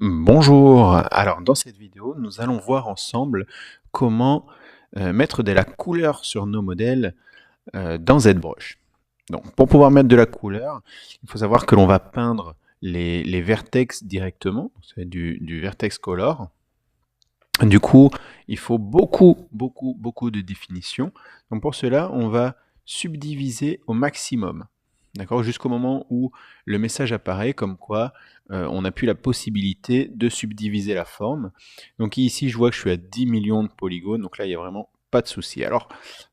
Bonjour, alors dans cette vidéo, nous allons voir ensemble comment mettre de la couleur sur nos modèles dans ZBrush. Donc pour pouvoir mettre de la couleur, il faut savoir que l'on va peindre les vertex directement, c'est du vertex color. Du coup, il faut beaucoup de définition. Donc pour cela, on va subdiviser au maximum. D'accord, jusqu'au moment où le message apparaît comme quoi on n'a plus la possibilité de subdiviser la forme. Donc ici, je vois que je suis à 10 millions de polygones, donc là, il n'y a vraiment pas de souci. Alors,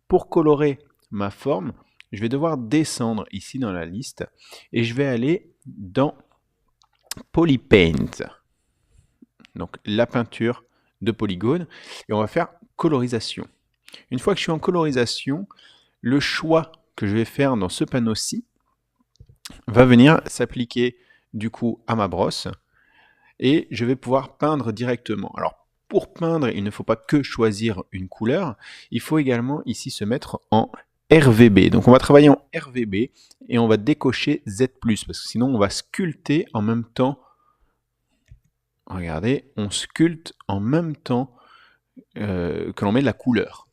pour colorer ma forme, je vais devoir descendre ici dans la liste et je vais aller dans Polypaint, donc la peinture de polygones, et on va faire colorisation. Une fois que je suis en colorisation, le choix que je vais faire dans ce panneau-ci va venir s'appliquer du coup à ma brosse et je vais pouvoir peindre directement. Alors pour peindre, il ne faut pas que choisir une couleur, il faut également ici se mettre en RVB. Donc on va travailler en RVB et on va décocher Z+, parce que sinon on va sculpter en même temps. Regardez, on sculpte en même temps que l'on met de la couleur.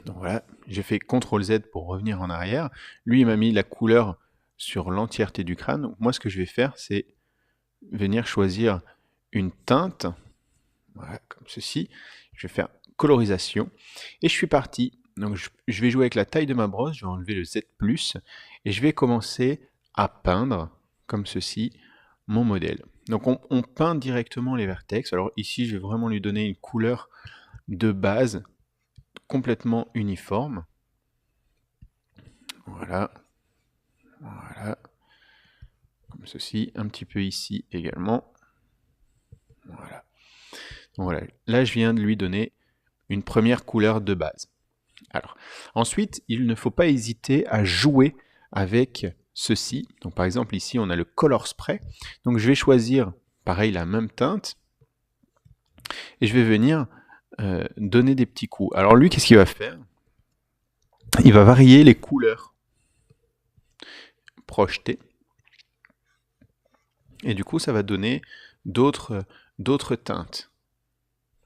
Donc voilà, j'ai fait CTRL Z pour revenir en arrière. Lui, il m'a mis la couleur sur l'entièreté du crâne. Donc moi, ce que je vais faire, c'est venir choisir une teinte, voilà, comme ceci. Je vais faire colorisation et je suis parti. Donc je vais jouer avec la taille de ma brosse, je vais enlever le Z+, et je vais commencer à peindre, comme ceci, mon modèle. Donc on peint directement les vertex. Alors ici, je vais vraiment lui donner une couleur de base complètement uniforme. Voilà, voilà, comme ceci, un petit peu ici également. Voilà. Donc voilà, là je viens de lui donner une première couleur de base. Alors, ensuite, il ne faut pas hésiter à jouer avec ceci. Donc par exemple ici on a le Color Spray. Donc je vais choisir, pareil, la même teinte, et je vais venir donner des petits coups. Alors lui, qu'est-ce qu'il va faire? Il va varier les couleurs projetées. Et du coup, ça va donner d'autres teintes.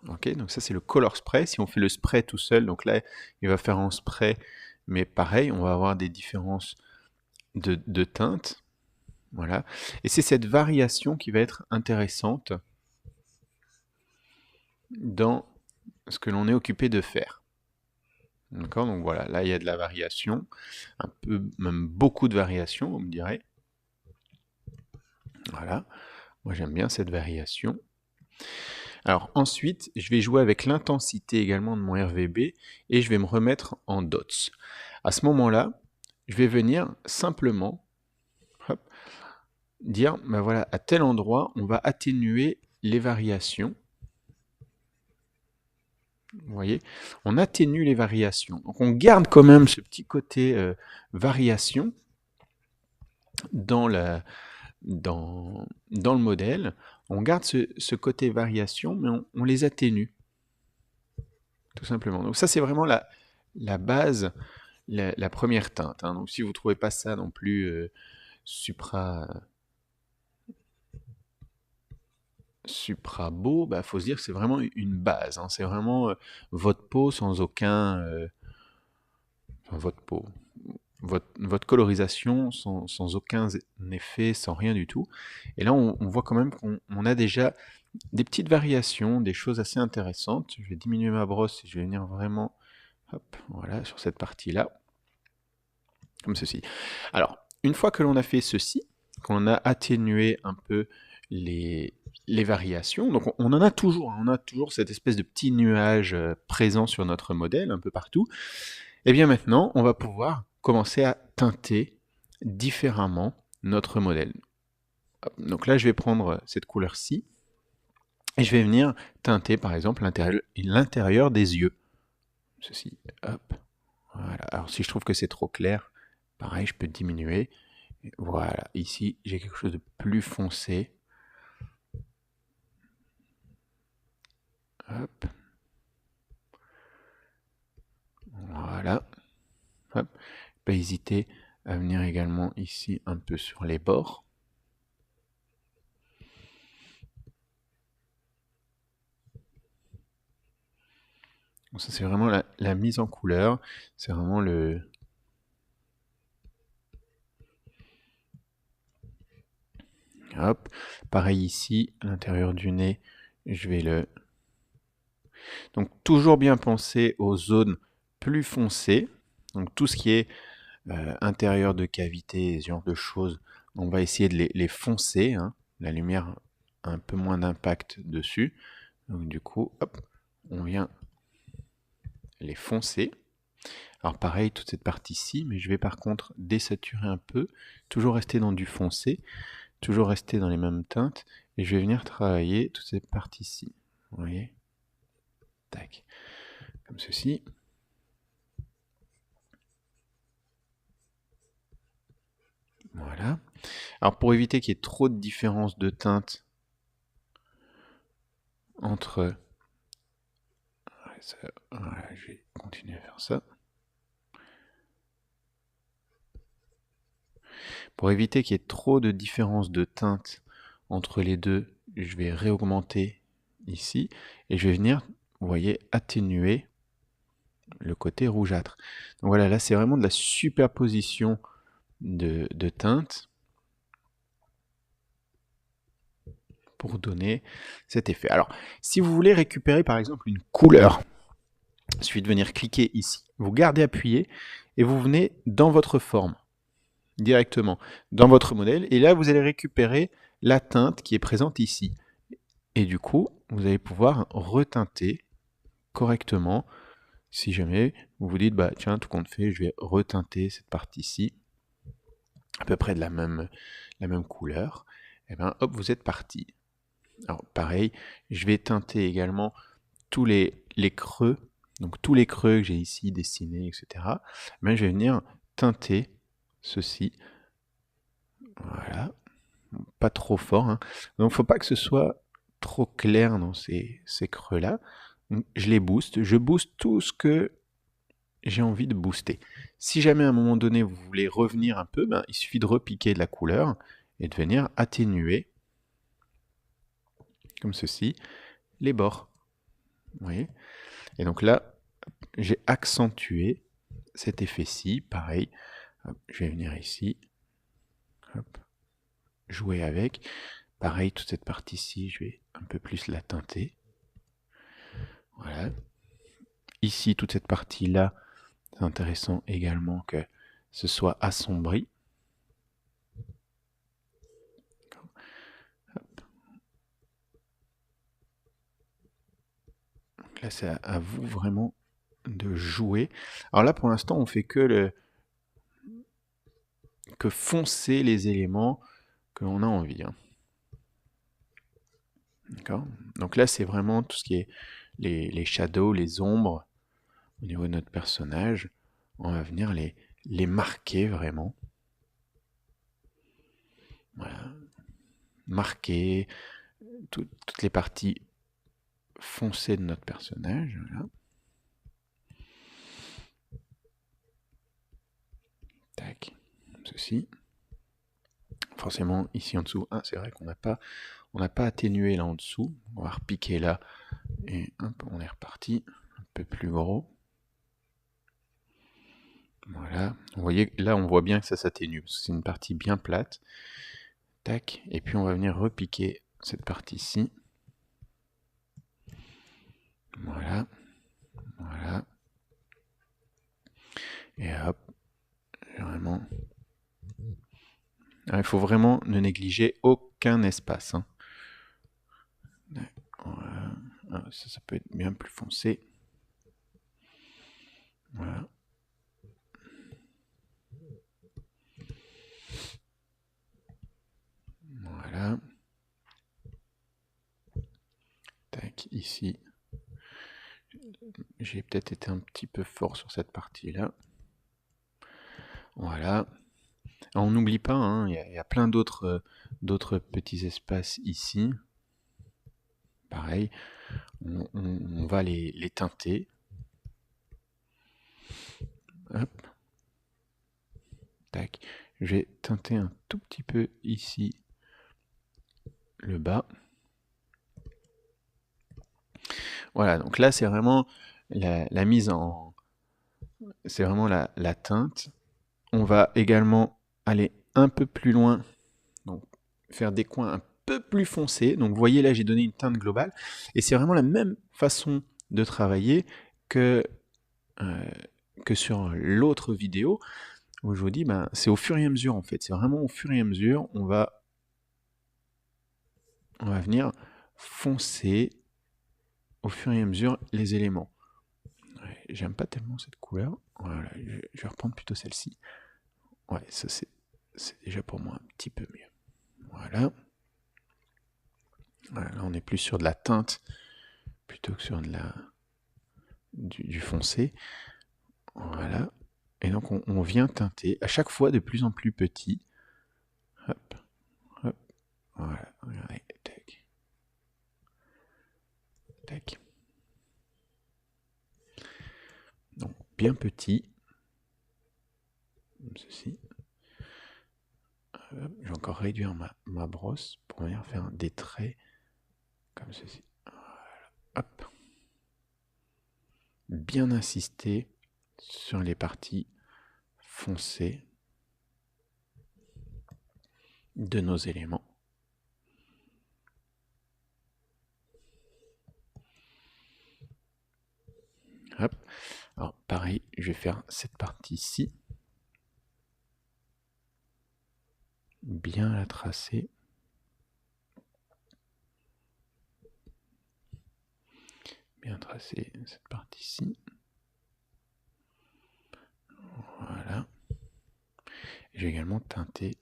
Ok, donc ça c'est le color spray. Si on fait le spray tout seul, donc là il va faire en spray, mais pareil, on va avoir des différences de teintes. Voilà. Et c'est cette variation qui va être intéressante dans ce que l'on est occupé de faire. D'accord, donc voilà, là il y a de la variation, un peu, même beaucoup de variation, vous me direz. Voilà, moi j'aime bien cette variation. Alors ensuite, je vais jouer avec l'intensité également de mon RVB et je vais me remettre en dots. À ce moment-là, je vais venir simplement hop, dire, ben voilà, à tel endroit, on va atténuer les variations. Vous voyez, on atténue les variations. Donc on garde quand même ce petit côté variation dans le modèle. On garde ce côté variation, mais on les atténue, tout simplement. Donc ça, c'est vraiment la base, la première teinte. Hein. Donc si vous ne trouvez pas ça non plus supra beau, bah, faut se dire que c'est vraiment une base. Hein. C'est vraiment votre peau sans aucun... enfin, votre peau. Votre colorisation sans aucun effet, sans rien du tout. Et là, on voit quand même qu'on a déjà des petites variations, des choses assez intéressantes. Je vais diminuer ma brosse et je vais venir vraiment, hop, voilà, sur cette partie-là, comme ceci. Alors, une fois que l'on a fait ceci, qu'on a atténué un peu les variations, donc on en a toujours, hein, on a toujours cette espèce de petit nuage présent sur notre modèle, un peu partout, et bien maintenant, on va pouvoir commencer à teinter différemment notre modèle. Donc là, je vais prendre cette couleur-ci, et je vais venir teinter, par exemple, l'intérieur des yeux. Ceci, hop, voilà. Alors si je trouve que c'est trop clair, pareil, je peux diminuer. Voilà, ici, j'ai quelque chose de plus foncé. Hop. Voilà. Hop. Pas hésiter à venir également ici un peu sur les bords. Donc ça, c'est vraiment la mise en couleur. C'est vraiment le... Hop. Pareil ici, à l'intérieur du nez, je vais le... Donc toujours bien penser aux zones plus foncées. Donc tout ce qui est intérieur de cavité, ce genre de choses, on va essayer de les foncer. Hein. La lumière a un peu moins d'impact dessus. Donc du coup, hop, on vient les foncer. Alors pareil, toute cette partie-ci, mais je vais par contre désaturer un peu, toujours rester dans du foncé, toujours rester dans les mêmes teintes, et je vais venir travailler toute cette partie-ci. Vous voyez? Tac. Comme ceci. Voilà. Alors pour éviter qu'il y ait trop de différence de teintes entre... Voilà, je vais continuer à faire ça. Pour éviter qu'il y ait trop de différence de teintes entre les deux, je vais réaugmenter ici, et je vais venir, vous voyez, atténuer le côté rougeâtre. Donc voilà, là c'est vraiment de la superposition de teintes pour donner cet effet. Alors, si vous voulez récupérer par exemple une couleur, il suffit de venir cliquer ici, vous gardez appuyé et vous venez dans votre forme, directement dans votre modèle, et là vous allez récupérer la teinte qui est présente ici. Et du coup, vous allez pouvoir reteinter correctement. Si jamais vous vous dites, bah tiens, tout compte fait, je vais reteinter cette partie-ci, à peu près de la même couleur, et bien hop, vous êtes parti. Alors pareil, je vais teinter également tous les creux, donc tous les creux que j'ai ici dessinés, etc. Mais je vais venir teinter ceci, voilà, pas trop fort, hein. Donc il ne faut pas que ce soit trop clair dans ces creux-là. Je les booste, je booste tout ce que j'ai envie de booster. Si jamais à un moment donné vous voulez revenir un peu, ben, il suffit de repiquer de la couleur et de venir atténuer, comme ceci, les bords. Vous voyez? Et donc là, j'ai accentué cet effet-ci, pareil. Hop, je vais venir ici, hop, jouer avec. Pareil, toute cette partie-ci, je vais un peu plus la teinter. Voilà. Ici, toute cette partie-là, c'est intéressant également que ce soit assombri. Hop. Donc là, c'est à vous vraiment de jouer. Alors là, pour l'instant, on fait que foncer les éléments que l'on a envie. Hein. D'accord? Donc là, c'est vraiment tout ce qui est les shadows, les ombres au niveau de notre personnage. On va venir les marquer vraiment. Voilà. Marquer toutes les parties foncées de notre personnage. Voilà. Tac. Ceci. Forcément, ici en dessous, c'est vrai qu'on n'a pas atténué là en dessous. On va repiquer là. Et hop, on est reparti. Un peu plus gros. Voilà. Vous voyez, là, on voit bien que ça s'atténue. C'est une partie bien plate. Tac. Et puis, on va venir repiquer cette partie-ci. Voilà. Voilà. Et hop. Vraiment. Alors, il faut vraiment ne négliger aucun espace. Hein. Voilà. Alors, ça peut être bien plus foncé. Voilà. Voilà. Tac, ici. J'ai peut-être été un petit peu fort sur cette partie-là. Voilà. Alors, on n'oublie pas, hein, il y a plein d'autres petits espaces ici. Pareil, on va les teinter. Hop. Tac. Je vais teinter un tout petit peu ici le bas. Voilà, donc là c'est vraiment la mise en... C'est vraiment la teinte. On va également aller un peu plus loin, donc faire des coins un peu plus foncés. Donc vous voyez là, j'ai donné une teinte globale. Et c'est vraiment la même façon de travailler que, euh, que sur l'autre vidéo, où je vous dis, ben, c'est au fur et à mesure en fait. C'est vraiment au fur et à mesure, on va venir foncer au fur et à mesure les éléments. Ouais, j'aime pas tellement cette couleur. Voilà, je vais reprendre plutôt celle-ci. Ouais, ça c'est déjà pour moi un petit peu mieux. Voilà. Voilà, là on est plus sur de la teinte plutôt que sur de du foncé. Voilà. Et donc on vient teinter à chaque fois de plus en plus petit. Hop, hop. Voilà. Regardez. Tac. Tac. Donc bien petit. Comme ceci. Je vais encore réduire ma brosse pour venir faire des traits comme ceci. Voilà. Hop. Bien insister sur les parties foncées de nos éléments. Hop. Alors pareil, je vais faire cette partie-ci. Bien la tracer. Bien tracer cette partie-ci. Voilà. Je vais également teinter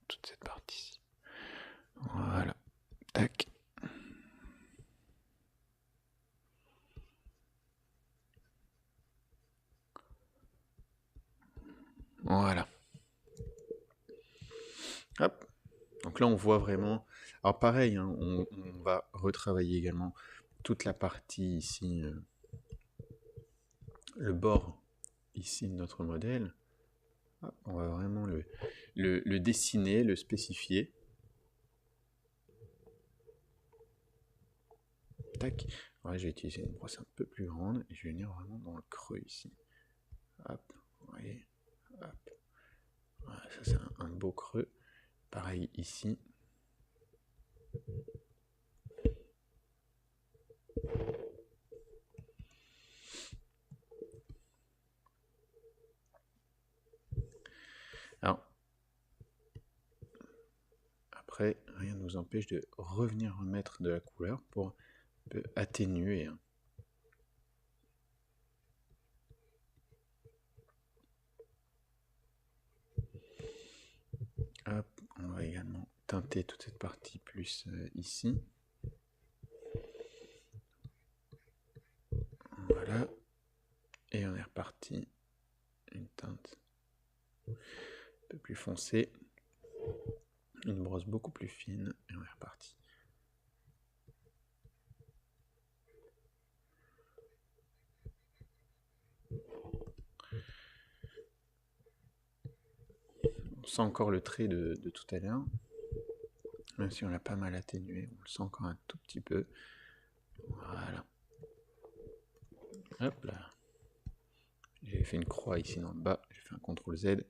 toute cette partie-ci. Voilà. Tac. Voilà. Hop. Donc là, on voit vraiment... Alors pareil, hein, on va retravailler également toute la partie ici, le bord ici de notre modèle. Hop, on va vraiment le dessiner, le spécifier. Tac. Ouais, je vais utiliser une brosse un peu plus grande et je vais venir vraiment dans le creux ici. Hop, vous voyez. Hop. Voilà, ça c'est un beau creux. Pareil ici. Alors, après, rien ne nous empêche de revenir remettre de la couleur pour atténuer. Hop, on va également teinter toute cette partie plus ici. Voilà. Et on est reparti. Une teinte un peu plus foncée. Une brosse beaucoup plus fine. Et on est reparti. On sent encore le trait de tout à l'heure. Même si on l'a pas mal atténué, on le sent encore un tout petit peu. Voilà. Hop là. J'ai fait une croix ici dans le bas. J'ai fait un CTRL Z.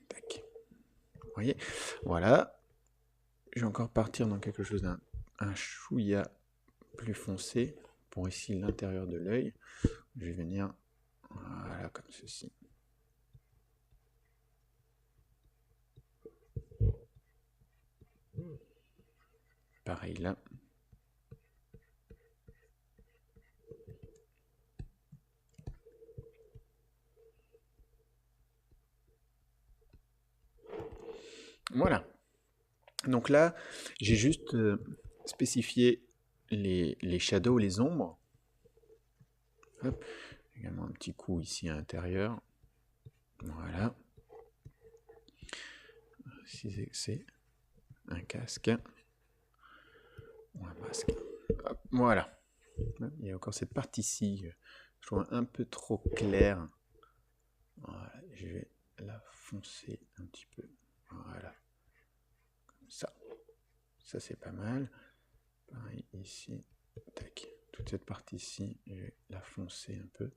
Tac. Vous voyez? Voilà. Je vais encore partir dans quelque chose d'un chouïa plus foncé pour ici l'intérieur de l'œil. Je vais venir, voilà, comme ceci. Pareil là. Voilà. Donc là, j'ai juste spécifié les shadows, les ombres. Hop. Également un petit coup ici à l'intérieur. Voilà. Si c'est un casque ou un masque. Hop. Voilà. Il y a encore cette partie-ci, je trouve un peu trop claire. Voilà, je vais la foncer un petit peu. Voilà, comme ça. Ça, c'est pas mal. Pareil ici. Tac. Toute cette partie ici, je vais la foncer un peu.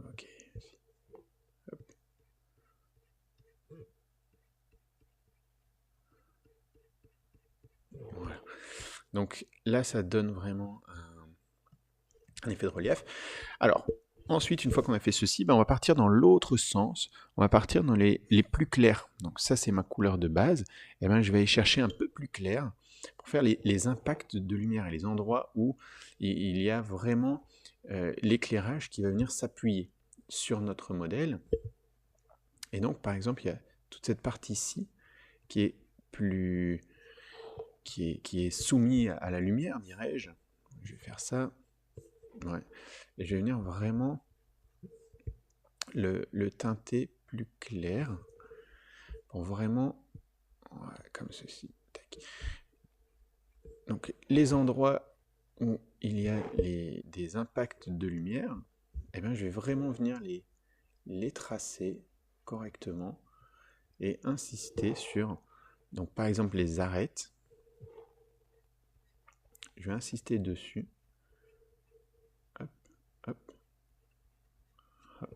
Ok. Hop. Voilà. Donc là, ça donne vraiment un effet de relief. Alors, ensuite, une fois qu'on a fait ceci, ben, on va partir dans l'autre sens. On va partir dans les plus clairs. Donc ça, c'est ma couleur de base. Et ben, je vais aller chercher un peu plus clair pour faire les impacts de lumière et les endroits où il y a vraiment l'éclairage qui va venir s'appuyer sur notre modèle. Et donc, par exemple, il y a toute cette partie ici qui est plus... qui est soumis à la lumière, dirais-je. Je vais faire ça. Ouais. Et je vais venir vraiment le teinter plus clair pour vraiment, voilà, comme ceci. Tac. Donc les endroits où il y a des impacts de lumière, eh bien, je vais vraiment venir les tracer correctement et insister sur, donc par exemple les arêtes, je vais insister dessus. Hop, hop, hop.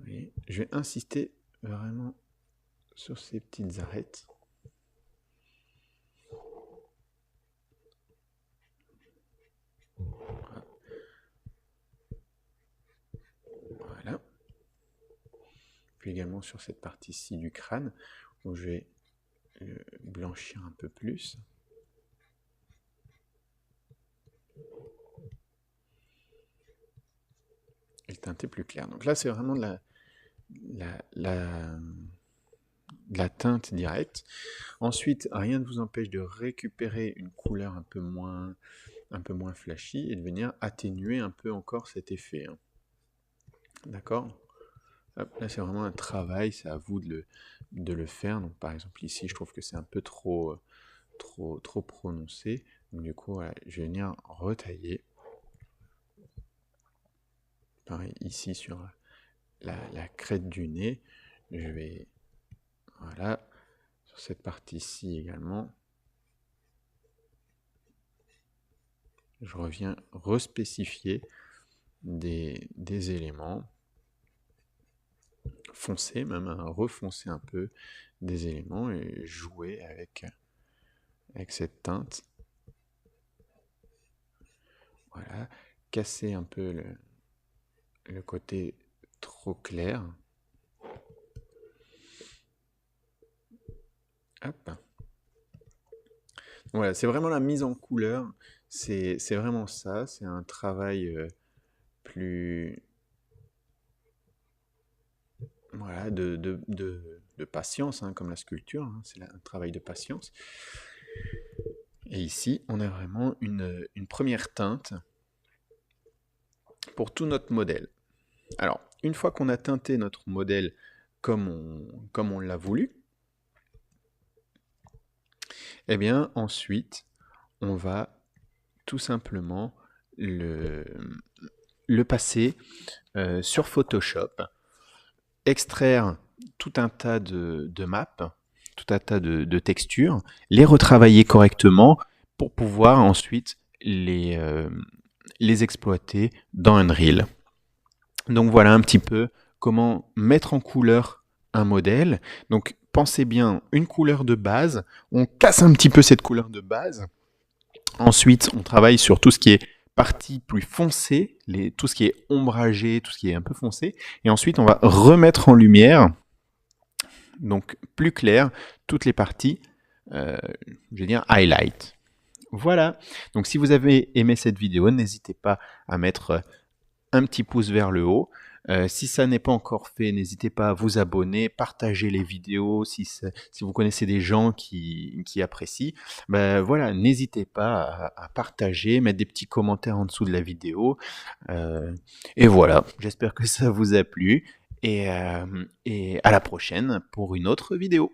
Et je vais insister vraiment sur ces petites arêtes. Voilà. Puis également sur cette partie-ci du crâne, où je vais le blanchir un peu plus. Et le teinter plus clair. Donc là, c'est vraiment de la teinte directe. Ensuite, rien ne vous empêche de récupérer une couleur un peu moins flashy et de venir atténuer un peu encore cet effet. Hein. D'accord ? Là, c'est vraiment un travail, c'est à vous de le faire. Donc, par exemple, ici, je trouve que c'est un peu trop prononcé. Donc, du coup, voilà, je vais venir retailler. Pareil, ici, sur la crête du nez, je vais, voilà, sur cette partie-ci également, je reviens respécifier des éléments, foncer, même refoncer un peu des éléments et jouer avec cette teinte. Voilà, casser un peu le côté trop clair. Hop. Voilà, c'est vraiment la mise en couleur, c'est vraiment ça, c'est un travail plus... Voilà, de patience, hein, comme la sculpture, hein, c'est un travail de patience. Et ici, on a vraiment une première teinte pour tout notre modèle. Alors, une fois qu'on a teinté notre modèle comme on l'a voulu, eh bien, ensuite, on va tout simplement le passer sur Photoshop, extraire tout un tas de maps, tout un tas de textures, les retravailler correctement pour pouvoir ensuite les exploiter dans Unreal. Donc voilà un petit peu comment mettre en couleur un modèle. Donc pensez bien, une couleur de base, on casse un petit peu cette couleur de base. Ensuite, on travaille sur tout ce qui est partie plus foncée, tout ce qui est ombragé, tout ce qui est un peu foncé. Et ensuite, on va remettre en lumière, donc plus clair, toutes les parties, je vais dire highlight. Voilà, donc si vous avez aimé cette vidéo, n'hésitez pas à mettre un petit pouce vers le haut. Si ça n'est pas encore fait, n'hésitez pas à vous abonner, partager les vidéos si vous connaissez des gens qui apprécient. Ben voilà, n'hésitez pas à partager, mettre des petits commentaires en dessous de la vidéo. Et voilà, j'espère que ça vous a plu et à la prochaine pour une autre vidéo.